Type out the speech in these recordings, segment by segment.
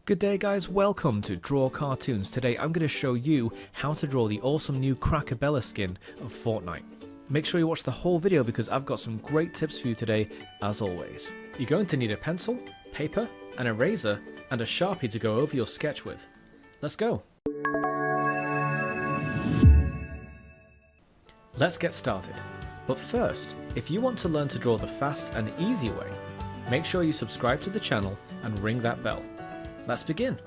Good day guys, welcome to Draw Cartoons. Today I'm going to show you how to draw the awesome new Crackabella skin of Fortnite. Make sure you watch the whole video because I've got some great tips for you today as always. You're going to need a pencil, paper, an eraser and a Sharpie to go over your sketch with. Let's go! Let's get started. But first, if you want to learn to draw the fast and easy way, make sure you subscribe to the channel and ring that bell. Let's begin.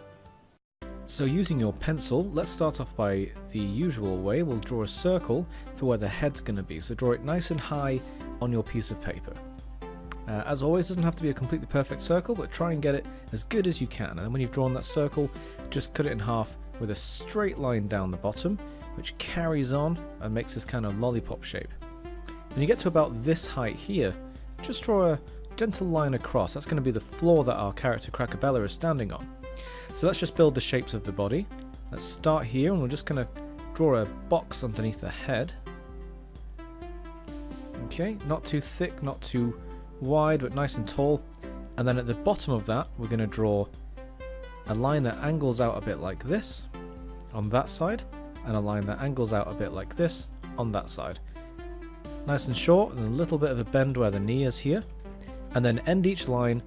So using your pencil, let's start off by the usual way. We'll draw a circle for where the head's going to be. So draw it nice and high on your piece of paper. As always, it doesn't have to be a completely perfect circle, but try and get it as good as you can. And then when you've drawn that circle, just cut it in half with a straight line down the bottom, which carries on and makes this kind of lollipop shape. When you get to about this height here, just draw a gentle line across. That's going to be the floor that our character Crackabella is standing on. So let's just build the shapes of the body. Let's start here and we're just going to draw a box underneath the head. Okay, not too thick, not too wide, but nice and tall. And then at the bottom of that, we're going to draw a line that angles out a bit like this on that side, and a line that angles out a bit like this on that side. Nice and short, and a little bit of a bend where the knee is here. And then end each line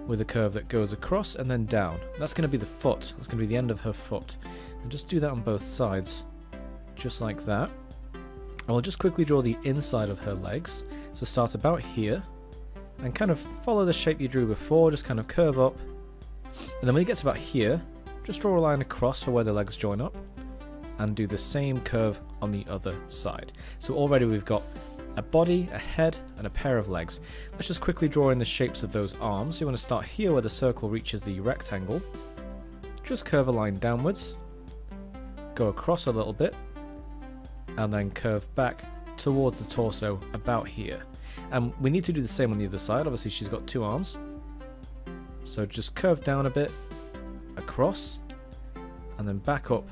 with a curve that goes across and then down. That's going to be the foot. That's going to be the end of her foot. And just do that on both sides, just like that. And we'll just quickly draw the inside of her legs. So start about here and kind of follow the shape you drew before, just kind of curve up. And then when you get to about here, just draw a line across for where the legs join up and do the same curve on the other side. So already we've got a body, a head, and a pair of legs. Let's just quickly draw in the shapes of those arms. So you want to start here where the circle reaches the rectangle. Just curve a line downwards, go across a little bit, and then curve back towards the torso about here. And we need to do the same on the other side. Obviously she's got two arms. So just curve down a bit, across, and then back up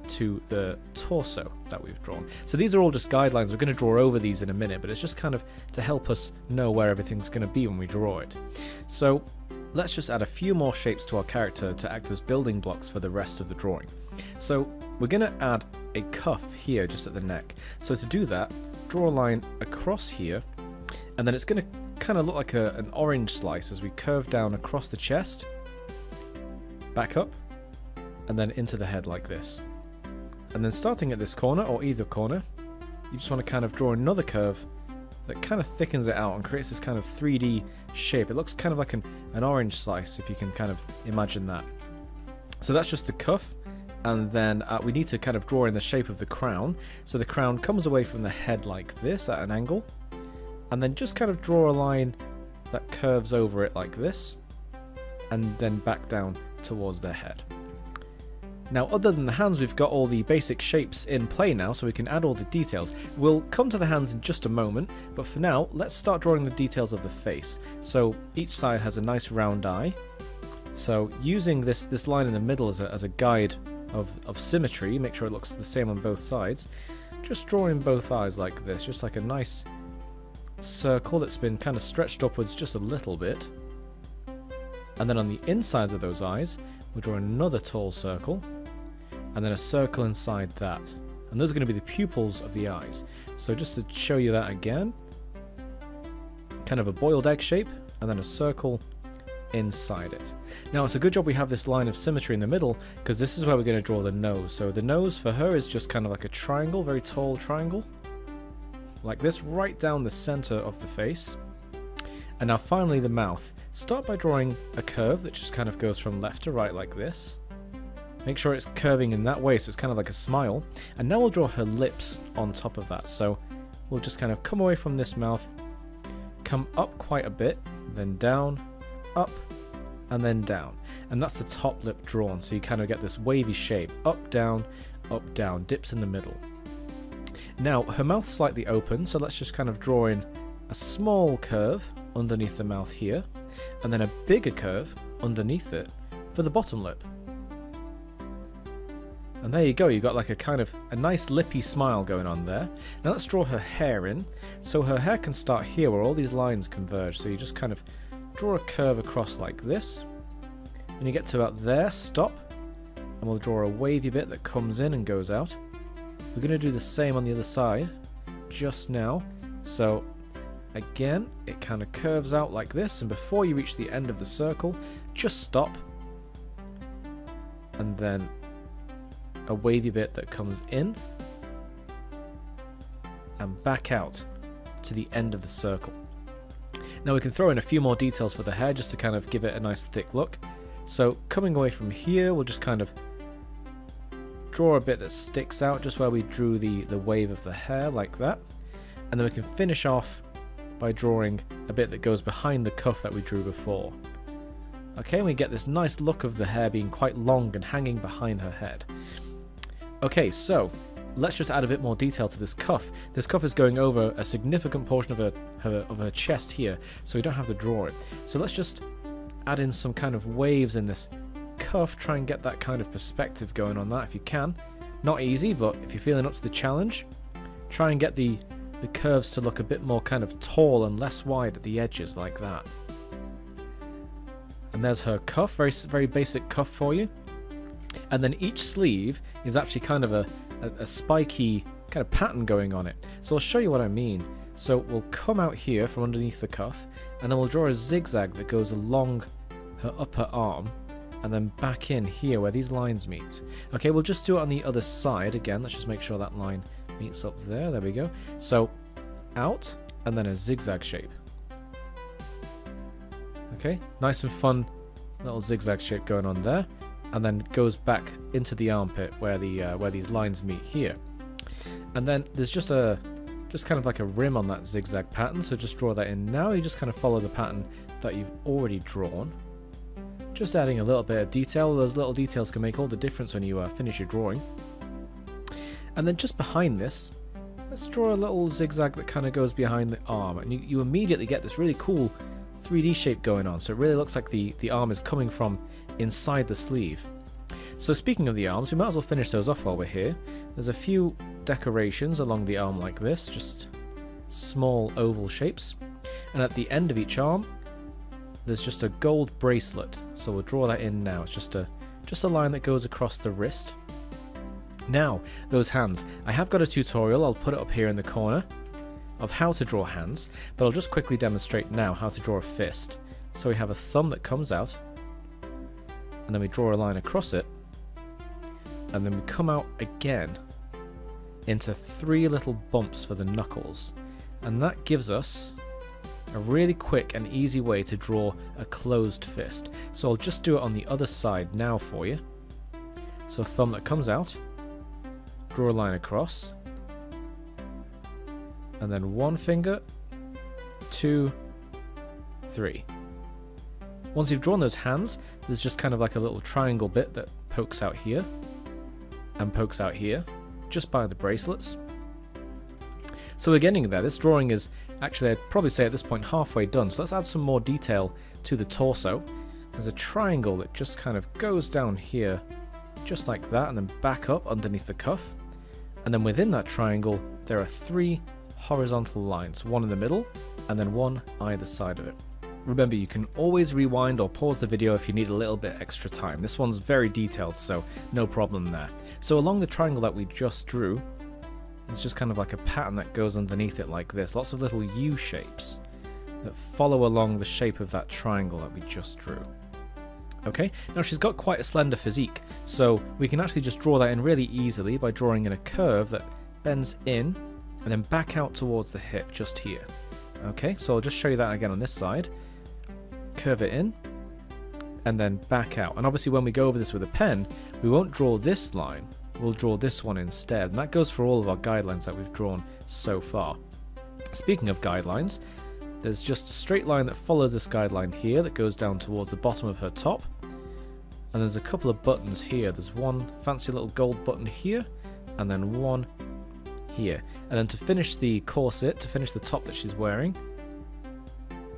to the torso that we've drawn. So these are all just guidelines. We're going to draw over these in a minute, but it's just kind of to help us know where everything's going to be when we draw it. So let's just add a few more shapes to our character to act as building blocks for the rest of the drawing. So we're going to add a cuff here just at the neck. So to do that, draw a line across here, and then it's going to kind of look like an orange slice as we curve down across the chest, back up, and then into the head like this. And then starting at this corner, or either corner, you just want to kind of draw another curve that kind of thickens it out and creates this kind of 3D shape. It looks kind of like an orange slice, if you can kind of imagine that. So that's just the cuff, and then we need to kind of draw in the shape of the crown. So the crown comes away from the head like this at an angle, and then just kind of draw a line that curves over it like this, and then back down towards their head. Now, other than the hands, we've got all the basic shapes in play now, so we can add all the details. We'll come to the hands in just a moment, but for now, let's start drawing the details of the face. So each side has a nice round eye. So using this line in the middle as a guide of symmetry, make sure it looks the same on both sides, just draw in both eyes like this, just like a nice circle that's been kind of stretched upwards just a little bit. And then on the insides of those eyes, we'll draw another tall circle, and then a circle inside that. And those are going to be the pupils of the eyes. So just to show you that again, kind of a boiled egg shape, and then a circle inside it. Now it's a good job we have this line of symmetry in the middle, because this is where we're going to draw the nose. So the nose for her is just kind of like a triangle, very tall triangle, like this, right down the center of the face. And now finally the mouth. Start by drawing a curve that just kind of goes from left to right like this. Make sure it's curving in that way so it's kind of like a smile. And now we'll draw her lips on top of that. So we'll just kind of come away from this mouth, come up quite a bit, then down, up, and then down. And that's the top lip drawn, so you kind of get this wavy shape. Up, down, dips in the middle. Now her mouth's slightly open, so let's just kind of draw in a small curve underneath the mouth here, and then a bigger curve underneath it for the bottom lip. And there you go, you've got like a nice lippy smile going on there. Now let's draw her hair in. So her hair can start here where all these lines converge. So you just kind of draw a curve across like this, When you get to about there, stop, and we'll draw a wavy bit that comes in and goes out. We're going to do the same on the other side just now. So again, it kind of curves out like this, and before you reach the end of the circle, just stop, and then a wavy bit that comes in and back out to the end of the circle. Now we can throw in a few more details for the hair just to kind of give it a nice thick look. So coming away from here, we'll just kind of draw a bit that sticks out just where we drew the wave of the hair, like that. And then we can finish off by drawing a bit that goes behind the cuff that we drew before. Okay, and we get this nice look of the hair being quite long and hanging behind her head. Okay, so let's just add a bit more detail to this cuff. This cuff is going over a significant portion of her chest here, so we don't have to draw it. So let's just add in some kind of waves in this cuff, try and get that kind of perspective going on that if you can. Not easy, but if you're feeling up to the challenge, try and get the curves to look a bit more kind of tall and less wide at the edges, like that. And there's her cuff, very basic cuff for you. And then each sleeve is actually kind of a spiky kind of pattern going on it. So I'll show you what I mean. So we'll come out here from underneath the cuff, and then we'll draw a zigzag that goes along her upper arm, and then back in here where these lines meet. Okay, we'll just do it on the other side again. Let's just make sure that line meets up there. There we go. So out, and then a zigzag shape. Okay, nice and fun little zigzag shape going on there, and then goes back into the armpit where these lines meet here. And then there's just kind of like a rim on that zigzag pattern, so just draw that in now. You just kind of follow the pattern that you've already drawn, just adding a little bit of detail. Those little details can make all the difference when you finish your drawing. And then just behind this, let's draw a little zigzag that kind of goes behind the arm, and you immediately get this really cool 3D shape going on, so it really looks like the arm is coming from inside the sleeve. So speaking of the arms, we might as well finish those off while we're here. There's a few decorations along the arm like this, just small oval shapes, and at the end of each arm there's just a gold bracelet, so we'll draw that in now. It's just a line that goes across the wrist. Now those hands, I have got a tutorial, I'll put it up here in the corner, of how to draw hands, but I'll just quickly demonstrate now how to draw a fist. So we have a thumb that comes out, and then we draw a line across it, and then we come out again into 3 little bumps for the knuckles, and that gives us a really quick and easy way to draw a closed fist. So I'll just do it on the other side now for you. So a thumb that comes out, draw a line across, and then 1 finger, 2, 3. Once you've drawn those hands, there's just kind of like a little triangle bit that pokes out here and pokes out here, just by the bracelets. So we're getting there. This drawing is actually, I'd probably say at this point, halfway done. So let's add some more detail to the torso. There's a triangle that just kind of goes down here, just like that, and then back up underneath the cuff. And then within that triangle, there are 3 horizontal lines, 1 in the middle, and then 1 either side of it. Remember, you can always rewind or pause the video if you need a little bit extra time. This one's very detailed, so no problem there. So along the triangle that we just drew, it's just kind of like a pattern that goes underneath it like this. Lots of little U shapes that follow along the shape of that triangle that we just drew. Okay, now she's got quite a slender physique, so we can actually just draw that in really easily by drawing in a curve that bends in and then back out towards the hip just here. Okay, so I'll just show you that again on this side. Curve it in and then back out. And obviously when we go over this with a pen, we won't draw this line, we'll draw this one instead. And that goes for all of our guidelines that we've drawn so far. Speaking of guidelines, there's just a straight line that follows this guideline here that goes down towards the bottom of her top. And there's a couple of buttons here. There's one fancy little gold button here, and then one here. And then to finish the corset, to finish the top that she's wearing,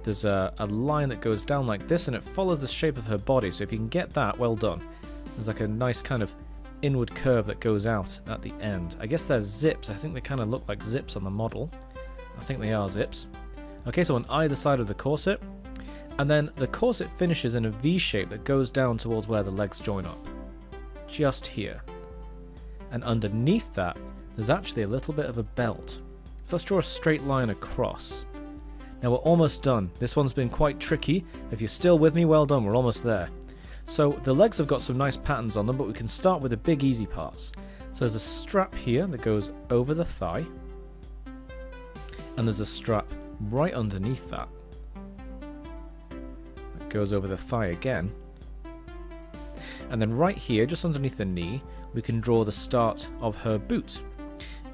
there's a line that goes down like this, and it follows the shape of her body. So if you can get that, well done. There's like a nice kind of inward curve that goes out at the end. I guess they're zips. I think they kind of look like zips on the model. I think they are zips. Okay, so on either side of the corset. And then the corset finishes in a V shape that goes down towards where the legs join up. Just here. And underneath that, there's actually a little bit of a belt. So let's draw a straight line across. Now we're almost done. This one's been quite tricky. If you're still with me, well done, we're almost there. So the legs have got some nice patterns on them, but we can start with the big easy parts. So there's a strap here that goes over the thigh. And there's a strap right underneath that. That goes over the thigh again. And then right here, just underneath the knee, we can draw the start of her boot.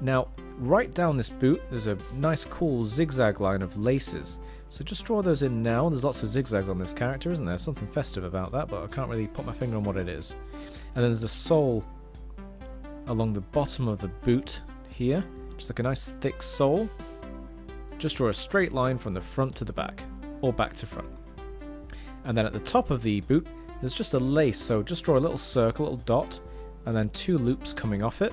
Now, right down this boot, there's a nice cool zigzag line of laces. So just draw those in now. There's lots of zigzags on this character, isn't there? Something festive about that, but I can't really put my finger on what it is. And then there's a sole along the bottom of the boot here. Just like a nice thick sole. Just draw a straight line from the front to the back, or back to front. And then at the top of the boot, there's just a lace, so just draw a little circle, a little dot, and then 2 loops coming off it.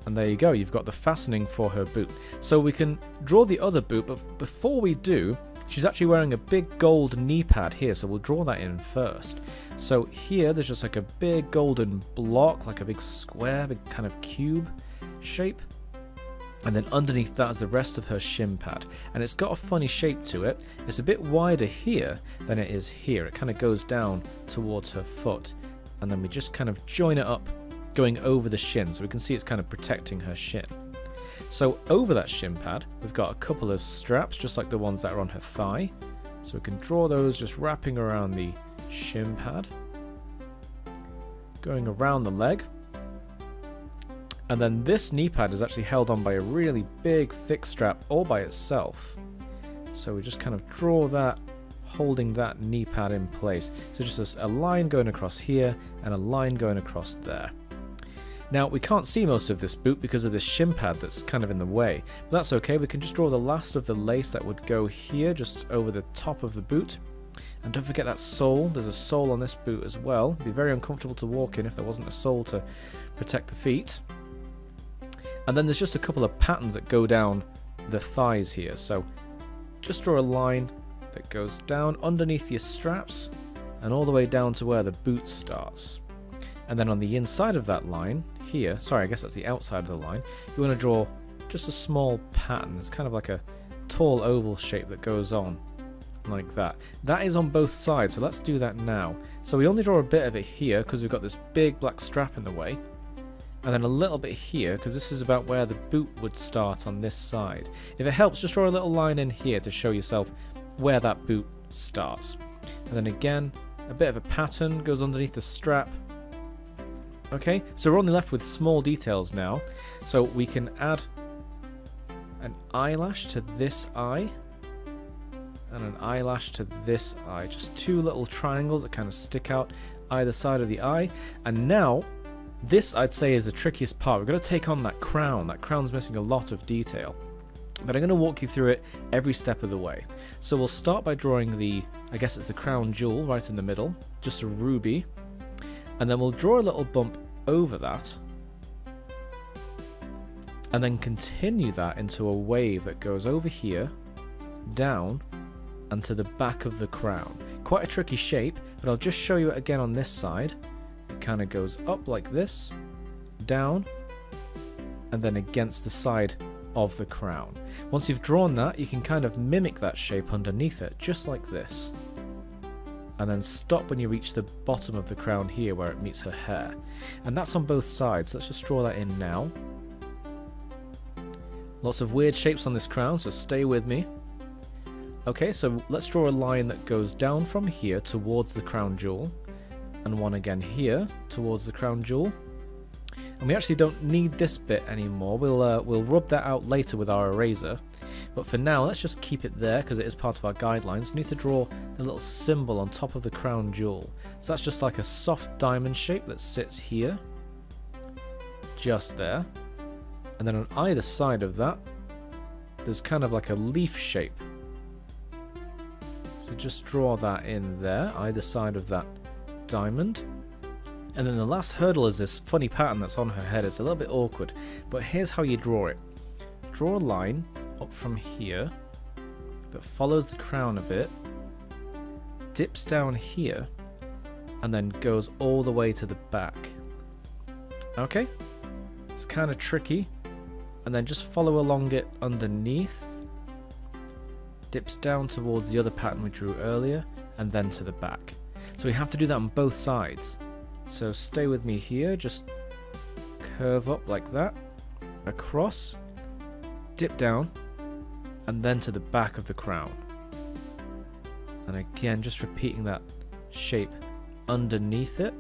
And there you go, you've got the fastening for her boot. So we can draw the other boot, but before we do, she's actually wearing a big gold knee pad here, so we'll draw that in first. So here, there's just like a big golden block, like a big square, big kind of cube shape. And then underneath that is the rest of her shin pad. And it's got a funny shape to it. It's a bit wider here than it is here. It kind of goes down towards her foot. And then we just kind of join it up going over the shin, so we can see it's kind of protecting her shin. So over that shin pad, we've got a couple of straps, just like the ones that are on her thigh. So we can draw those just wrapping around the shin pad, going around the leg. And then this knee pad is actually held on by a really big, thick strap all by itself. So we just kind of draw that, holding that knee pad in place. So just a line going across here and a line going across there. Now, we can't see most of this boot because of this shin pad that's kind of in the way. But that's okay, we can just draw the last of the lace that would go here, just over the top of the boot. And don't forget that sole, there's a sole on this boot as well. It'd be very uncomfortable to walk in if there wasn't a sole to protect the feet. And then there's just a couple of patterns that go down the thighs here. So just draw a line that goes down underneath your straps and all the way down to where the boot starts. And then on the inside of that line here, sorry, I guess that's the outside of the line, you want to draw just a small pattern. It's kind of like a tall oval shape that goes on like that. That is on both sides, so let's do that now. So we only draw a bit of it here because we've got this big black strap in the way. And then a little bit here because this is about where the boot would start on this side. If it helps, just draw a little line in here to show yourself where that boot starts. And then again, a bit of a pattern goes underneath the strap. Okay, so we're only left with small details now. So we can add an eyelash to this eye and an eyelash to this eye. Just 2 little triangles that kind of stick out either side of the eye. And now, this I'd say is the trickiest part. We're going to take on that crown. That crown's missing a lot of detail. But I'm going to walk you through it every step of the way. So we'll start by drawing the, I guess it's the crown jewel right in the middle. Just a ruby. And then we'll draw a little bump over that. And then continue that into a wave that goes over here, down, and to the back of the crown. Quite a tricky shape, but I'll just show you it again on this side. It kind of goes up like this, down, and then against the side of the crown. Once you've drawn that, you can kind of mimic that shape underneath it, just like this. And then stop when you reach the bottom of the crown here where it meets her hair. And that's on both sides. Let's just draw that in now. Lots of weird shapes on this crown, so stay with me. Okay, so let's draw a line that goes down from here towards the crown jewel. And one again here towards the crown jewel. And we actually don't need this bit anymore. We'll rub that out later with our eraser. But for now, let's just keep it there because it is part of our guidelines. We need to draw the little symbol on top of the crown jewel. So that's just like a soft diamond shape that sits here. Just there. And then on either side of that, there's kind of like a leaf shape. So just draw that in there, either side of that diamond. And then the last hurdle is this funny pattern that's on her head. It's a little bit awkward, but here's how you draw it. Draw a line up from here that follows the crown a bit dips down here and then goes all the way to the back. Okay, it's kind of tricky. And then just follow along it underneath. Dips down towards the other pattern we drew earlier and then to the back. So we have to do that on both sides. So stay with me here, just curve up like that, across, dip down, and then to the back of the crown. And again, just repeating that shape underneath it.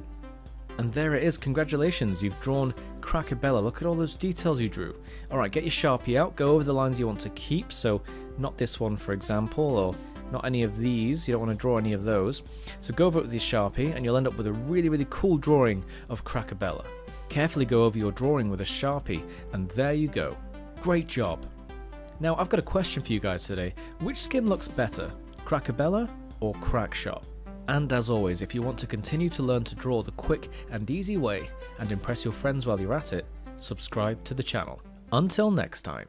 And there it is, congratulations, you've drawn Crackabella. Look at all those details you drew. Alright, get your Sharpie out, go over the lines you want to keep, so not this one for example, or not any of these, you don't want to draw any of those. So go over it with your Sharpie and you'll end up with a really cool drawing of Crackabella. Carefully go over your drawing with a Sharpie, and there you go. Great job. Now I've got a question for you guys today. Which skin looks better, Crackabella or Crackshot? And as always, if you want to continue to learn to draw the quick and easy way and impress your friends while you're at it, subscribe to the channel. Until next time.